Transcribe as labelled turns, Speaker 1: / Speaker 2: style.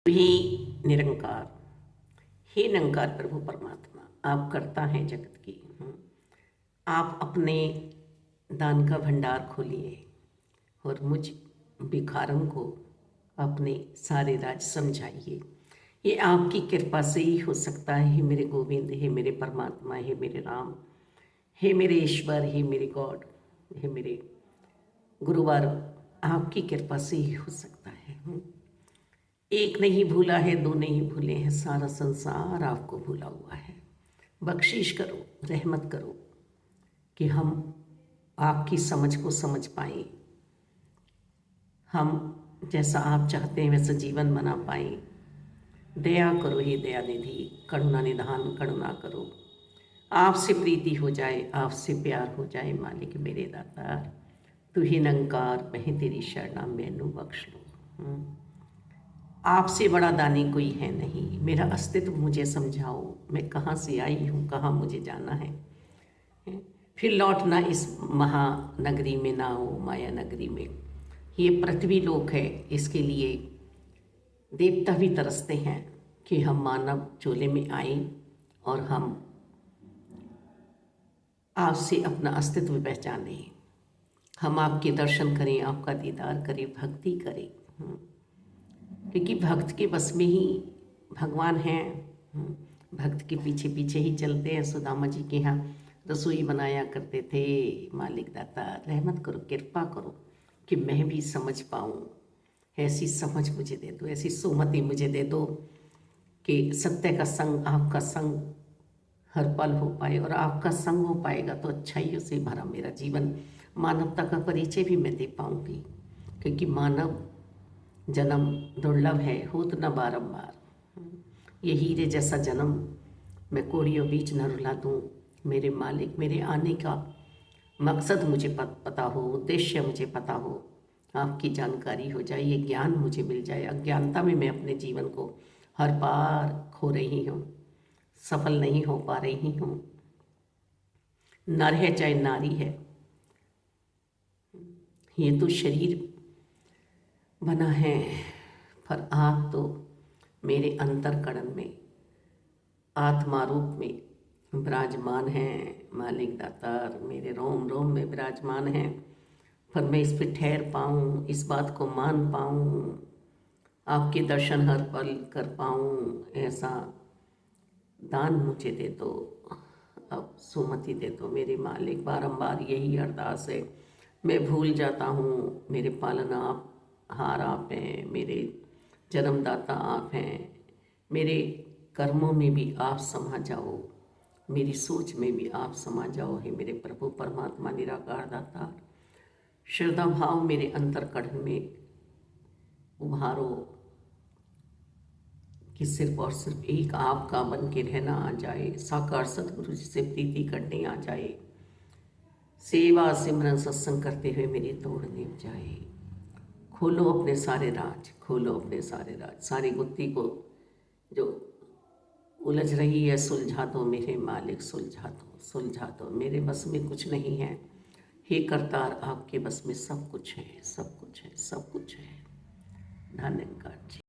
Speaker 1: ही निरंकार। हे निरंकार प्रभु परमात्मा, आप करता है जगत की। आप अपने दान का भंडार खोलिए और मुझ भिखारन को अपने सारे राज समझाइए। ये आपकी कृपा से ही हो सकता है। हे मेरे गोविंद, हे मेरे परमात्मा, हे मेरे राम, हे मेरे ईश्वर, हे मेरे गॉड, हे मेरे गुरुवार, आपकी कृपा से ही हो सकता है। एक नहीं भूला है, दो नहीं भूले हैं, सारा संसार आपको भूला हुआ है। बख्शीश करो, रहमत करो कि हम आपकी समझ को समझ पाएं, हम जैसा आप चाहते हैं वैसा जीवन बना पाएं। दया करो हे दया निधि, करुणा निधान, करुणा करो। आपसे प्रीति हो जाए, आपसे प्यार हो जाए। मालिक मेरे दातार, तू ही निरंकार, मैं तेरी शरणा, मैनू बख्श लो। आपसे बड़ा दानी कोई है नहीं। मेरा अस्तित्व मुझे समझाओ, मैं कहाँ से आई हूँ, कहाँ मुझे जाना है। फिर लौटना इस महानगरी में ना हो, माया नगरी में। ये पृथ्वी लोक है, इसके लिए देवता भी तरसते हैं कि हम मानव चोले में आए और हम आपसे अपना अस्तित्व पहचाने, हम आपके दर्शन करें, आपका दीदार करें, भक्ति करें। क्योंकि भक्त के बस में ही भगवान हैं। भक्त के पीछे पीछे ही चलते हैं। सुदामा जी के यहाँ रसोई बनाया करते थे। मालिक दाता, रहमत करो, कृपा करो कि मैं भी समझ पाऊँ। ऐसी समझ मुझे दे दो, ऐसी सुमति मुझे दे दो कि सत्य का संग, आपका संग हर पल हो पाए। और आपका संग हो पाएगा तो अच्छाइयों से भरा मेरा जीवन, मानवता का परिचय भी मैं दे पाऊँगी। क्योंकि मानव जन्म दुर्लभ है, होत न बारंबार। ये हीरे जैसा जन्म मैं कोड़ियों बीच न रुला दूँ। मेरे मालिक, मेरे आने का मकसद मुझे पता हो, उद्देश्य मुझे पता हो, आपकी जानकारी हो जाए, ये ज्ञान मुझे मिल जाए। अज्ञानता में मैं अपने जीवन को हर बार खो रही हूँ, सफल नहीं हो पा रही हूँ। नर है चाहे नारी है, ये तो शरीर बना है, पर आप तो मेरे अंतरकरण में आत्मा रूप में विराजमान हैं। मालिक दातार, मेरे रोम रोम में विराजमान हैं। पर मैं इस पर ठहर पाऊँ, इस बात को मान पाऊँ, आपके दर्शन हर पल कर पाऊँ, ऐसा दान मुझे दे दो। अब सुमति दे दो मेरे मालिक। बारंबार यही अरदास है। मैं भूल जाता हूँ, मेरे पालन आप हार आप हैं, मेरे जन्मदाता आप हैं। मेरे कर्मों में भी आप समा जाओ, मेरी सोच में भी आप समा जाओ। हे मेरे प्रभु परमात्मा निराकार दाता, श्रद्धा भाव मेरे अंतरकरण में उभारो कि सिर्फ और सिर्फ एक आपका बन के रहना आ जाए। साकार सतगुरु जी से प्रीति करने आ जाए। सेवा सिमरन सत्संग करते हुए मेरी तोड़ निभ जाए। खोलो अपने सारे राज, खोलो अपने सारे राज। सारी गुत्थी को जो उलझ रही है सुलझा दो मेरे मालिक, सुलझा दो, सुलझा दो। मेरे बस में कुछ नहीं है। हे करतार, आपके बस में सब कुछ है, सब कुछ है, सब कुछ है। धन्यवाद जी।